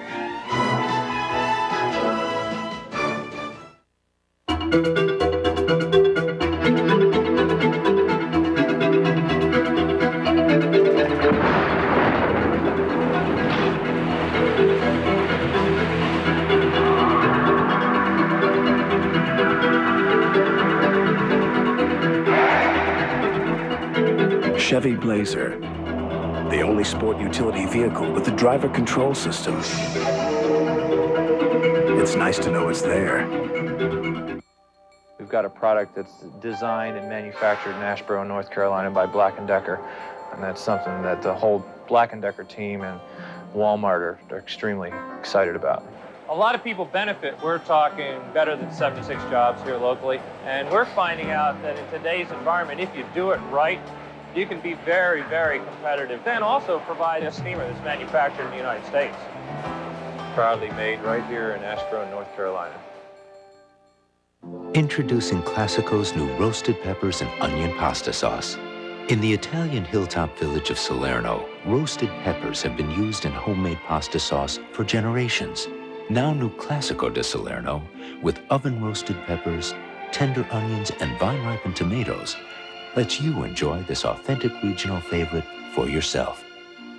Chevy Blazer, the only sport utility vehicle with the driver control system. It's nice to know it's there. We've got a product that's designed and manufactured in Asheboro, North Carolina by Black & Decker, and that's something that the whole Black & Decker team and Walmart are extremely excited about. A lot of people benefit. We're talking better than 76 jobs here locally, and we're finding out that in today's environment, if you do it right, you can be very, very competitive. Then also provide a steamer that's manufactured in the United States. Proudly made right here in Asheboro, North Carolina. Introducing Classico's new roasted peppers and onion pasta sauce. In the Italian hilltop village of Salerno, roasted peppers have been used in homemade pasta sauce for generations. Now new Classico de Salerno, with oven-roasted peppers, tender onions, and vine-ripened tomatoes, lets you enjoy this authentic regional favorite for yourself.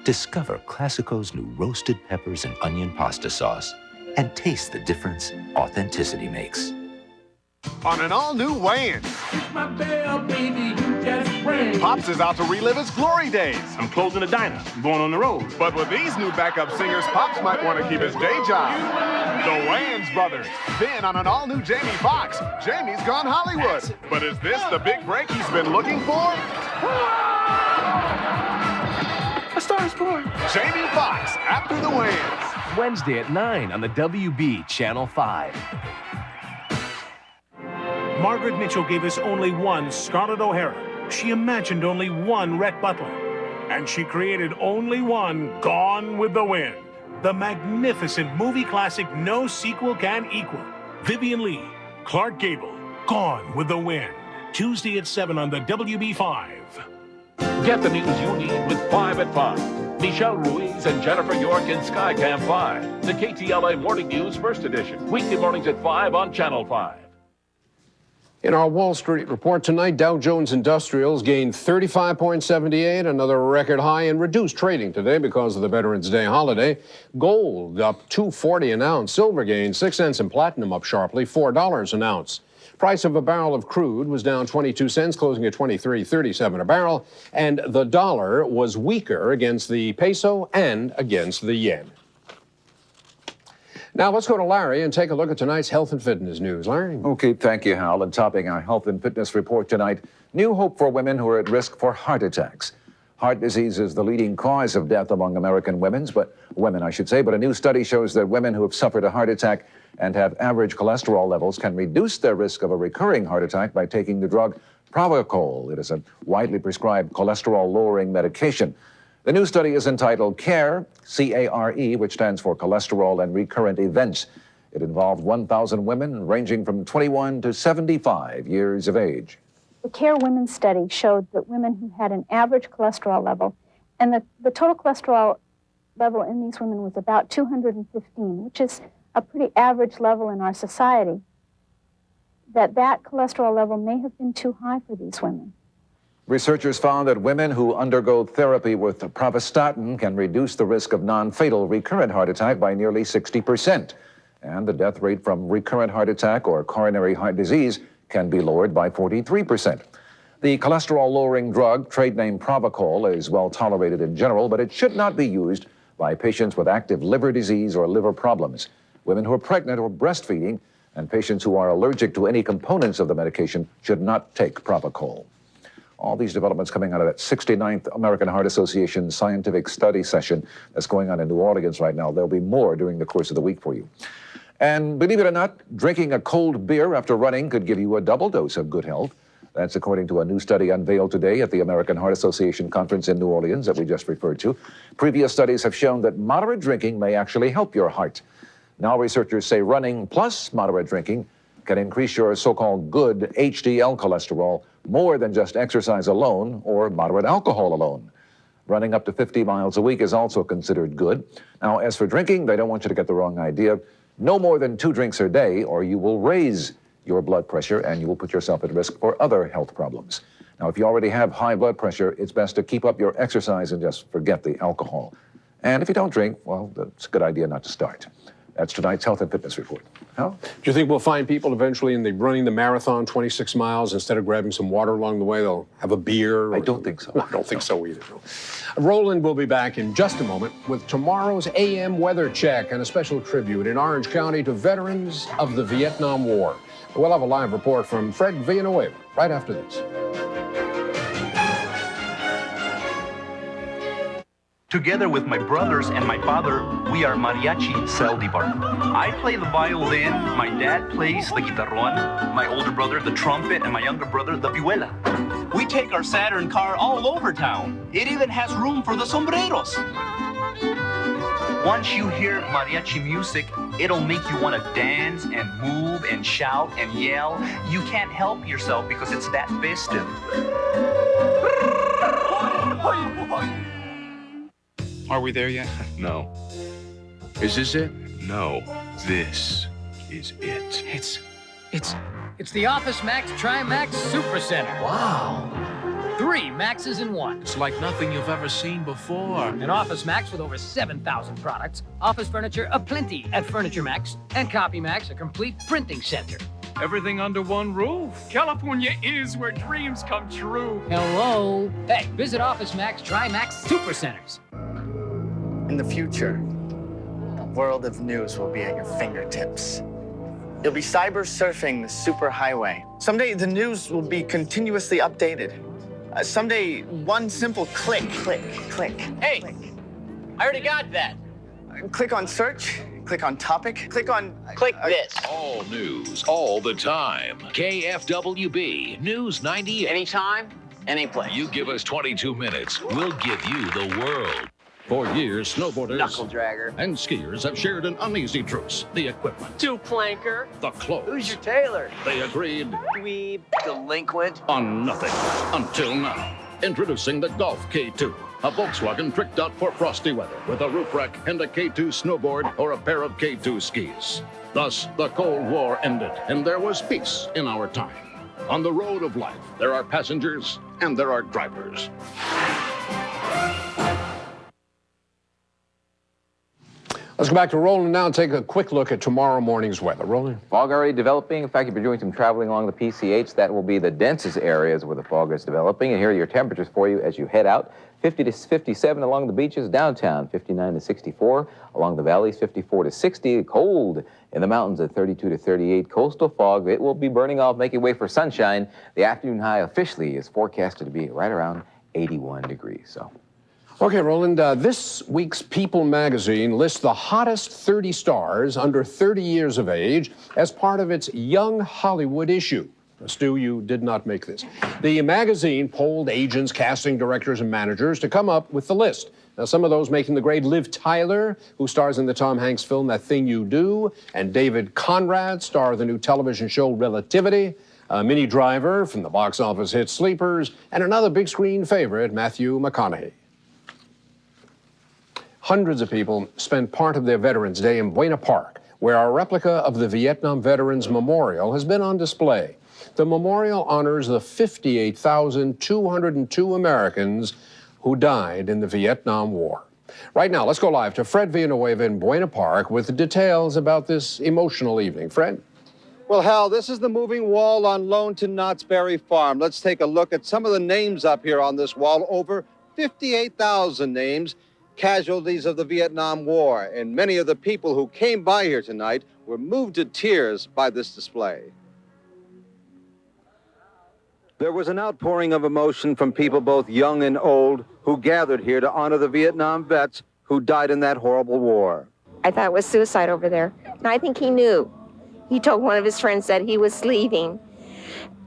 Discover Classico's new roasted peppers and onion pasta sauce and taste the difference authenticity makes. On an all-new Wayans. It's my bell, baby, you just ring. Pops is out to relive his glory days. I'm closing the diner. I'm going on the road. But with these new backup singers, Pops might want to keep his day job. The Wayans brothers. Then on an all-new Jamie Foxx, Jamie's gone Hollywood. But is this the big break he's been looking for? A Star is Born. Jamie Foxx, after the Wayans. Wednesday at 9 on the WB Channel 5. Margaret Mitchell gave us only one Scarlett O'Hara. She imagined only one Rhett Butler. And she created only one Gone with the Wind. The magnificent movie classic no sequel can equal. Vivian Leigh, Clark Gable, Gone with the Wind. Tuesday at 7 on the WB5. Get the news you need with 5 at 5. Michelle Ruiz and Jennifer York in Skycam 5. The KTLA Morning News First Edition. Weekday mornings at 5 on Channel 5. In our Wall Street report tonight, Dow Jones Industrials gained 35.78, another record high, and reduced trading today because of the Veterans Day holiday. Gold up $2.40 an ounce, silver gained 6 cents, and platinum up sharply $4 an ounce. Price of a barrel of crude was down 22 cents, closing at $23.37 a barrel, and the dollar was weaker against the peso and against the yen. Now let's go to Larry and take a look at tonight's health and fitness news. Larry? Okay, thank you, Hal. And topping our health and fitness report tonight, new hope for women who are at risk for heart attacks. Heart disease is the leading cause of death among American women, but a new study shows that women who have suffered a heart attack and have average cholesterol levels can reduce their risk of a recurring heart attack by taking the drug Pravachol. It is a widely prescribed cholesterol-lowering medication. The new study is entitled CARE, C-A-R-E, which stands for Cholesterol and Recurrent Events. It involved 1,000 women ranging from 21 to 75 years of age. The CARE Women's study showed that women who had an average cholesterol level, and the total cholesterol level in these women was about 215, which is a pretty average level in our society, that cholesterol level may have been too high for these women. Researchers found that women who undergo therapy with pravastatin can reduce the risk of non-fatal recurrent heart attack by nearly 60%. And the death rate from recurrent heart attack or coronary heart disease can be lowered by 43%. The cholesterol-lowering drug, trade name Pravachol, is well tolerated in general, but it should not be used by patients with active liver disease or liver problems, women who are pregnant or breastfeeding, and patients who are allergic to any components of the medication should not take Pravachol. All these developments coming out of that 69th American Heart Association scientific study session that's going on in New Orleans right now. There'll be more during the course of the week for you. And believe it or not, drinking a cold beer after running could give you a double dose of good health. That's according to a new study unveiled today at the American Heart Association conference in New Orleans that we just referred to. Previous studies have shown that moderate drinking may actually help your heart. Now researchers say running plus moderate drinking can increase your so-called good HDL cholesterol more than just exercise alone or moderate alcohol alone. Running up to 50 miles a week is also considered good. Now, as for drinking, they don't want you to get the wrong idea. No more than 2 drinks a day, or you will raise your blood pressure and you will put yourself at risk for other health problems. Now, if you already have high blood pressure, it's best to keep up your exercise and just forget the alcohol. And if you don't drink, well, it's a good idea not to start. That's tonight's health and fitness report. Hal? Do you think we'll find people eventually running the marathon 26 miles, instead of grabbing some water along the way, they'll have a beer? I don't think so. No, I don't think so either. No. Roland will be back in just a moment with tomorrow's AM weather check and a special tribute in Orange County to veterans of the Vietnam War. We'll have a live report from Fred Villanueva right after this. Together with my brothers and my father, we are Mariachi Saldivar. I play the violin, my dad plays the guitarrón, my older brother the trumpet, and my younger brother the vihuela. We take our Saturn car all over town. It even has room for the sombreros. Once you hear mariachi music, it'll make you want to dance and move and shout and yell. You can't help yourself because it's that festive. Are we there yet? No. Is this it? No. This is it. It's the Office Max Tri-Max Super Center. Wow. 3 Maxes in 1. It's like nothing you've ever seen before. An Office Max with over 7,000 products, office furniture aplenty at Furniture Max, and Copy Max, a complete printing center. Everything under one roof. California is where dreams come true. Hello. Hey, visit Office Max Tri-Max Super Centers. In the future, a world of news will be at your fingertips. You'll be cyber surfing the superhighway. Someday, the news will be continuously updated. Someday, one simple click. Hey, click. I already got that. Click on search, click on topic, click on... Click this. All news, all the time. KFWB, News 90. Anytime, any place. You give us 22 minutes, we'll give you the world. For years, snowboarders Knuckle dragger. and skiers have shared an uneasy truce. The equipment, Two-planker. the clothes. Who's your tailor? They agreed Dweeb. Delinquent. on nothing until now. Introducing the Golf K2, a Volkswagen tricked out for frosty weather with a roof rack and a K2 snowboard or a pair of K2 skis. Thus, the Cold War ended and there was peace in our time. On the road of life, there are passengers and there are drivers. Let's go back to Roland now and take a quick look at tomorrow morning's weather. Roland? Fog already developing. In fact, if you're doing some traveling along the PCH, that will be the densest areas where the fog is developing. And here are your temperatures for you as you head out. 50 to 57 along the beaches, downtown 59 to 64, along the valleys 54 to 60, cold in the mountains at 32 to 38, coastal fog. It will be burning off, making way for sunshine. The afternoon high officially is forecasted to be right around 81 degrees. So. Okay, Roland, this week's People magazine lists the hottest 30 stars under 30 years of age as part of its Young Hollywood issue. Stu, you did not make this. The magazine polled agents, casting directors, and managers to come up with the list. Now, some of those making the grade: Liv Tyler, who stars in the Tom Hanks film That Thing You Do, and David Conrad, star of the new television show Relativity, Minnie Driver from the box office hit Sleepers, and another big screen favorite, Matthew McConaughey. Hundreds of people spent part of their Veterans Day in Buena Park, where a replica of the Vietnam Veterans Memorial has been on display. The memorial honors the 58,202 Americans who died in the Vietnam War. Right now, let's go live to Fred Villanueva in Buena Park with details about this emotional evening. Fred? Well, Hal, this is the moving wall on loan to Knott's Berry Farm. Let's take a look at some of the names up here on this wall. Over 58,000 names, casualties of the Vietnam War. And many of the people who came by here tonight were moved to tears by this display. There was an outpouring of emotion from people both young and old who gathered here to honor the Vietnam vets who died in that horrible war. I thought it was suicide over there. And I think he knew. He told one of his friends that he was leaving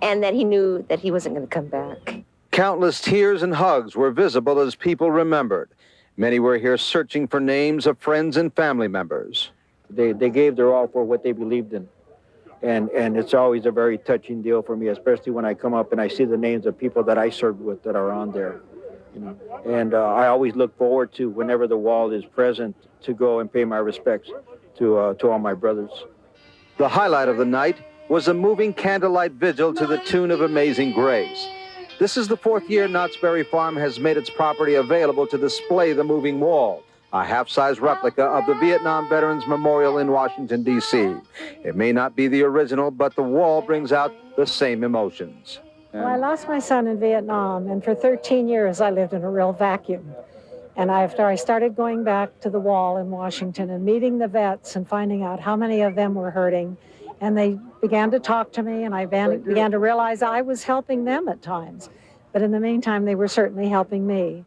and that he knew that he wasn't going to come back. Countless tears and hugs were visible as people remembered. Many were here searching for names of friends and family members. They gave their all for what they believed in. And it's always a very touching deal for me, especially when I come up and I see the names of people that I served with that are on there. You know? And I always look forward to, whenever the wall is present, to go and pay my respects to all my brothers. The highlight of the night was a moving candlelight vigil to the tune of Amazing Grace. This is the 4th year Knott's Berry Farm has made its property available to display the moving wall, a half-size replica of the Vietnam Veterans Memorial in Washington, D.C. It may not be the original, but the wall brings out the same emotions. Well, I lost my son in Vietnam, and for 13 years I lived in a real vacuum. And after I started going back to the wall in Washington and meeting the vets and finding out how many of them were hurting, and they began to talk to me, and I began to realize I was helping them at times. But in the meantime, they were certainly helping me.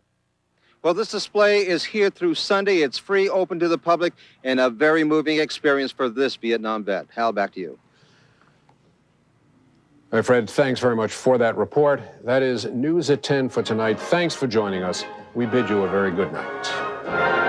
Well, this display is here through Sunday. It's free, open to the public, and a very moving experience for this Vietnam vet. Hal, back to you. All right, Fred, thanks very much for that report. That is News at 10 for tonight. Thanks for joining us. We bid you a very good night.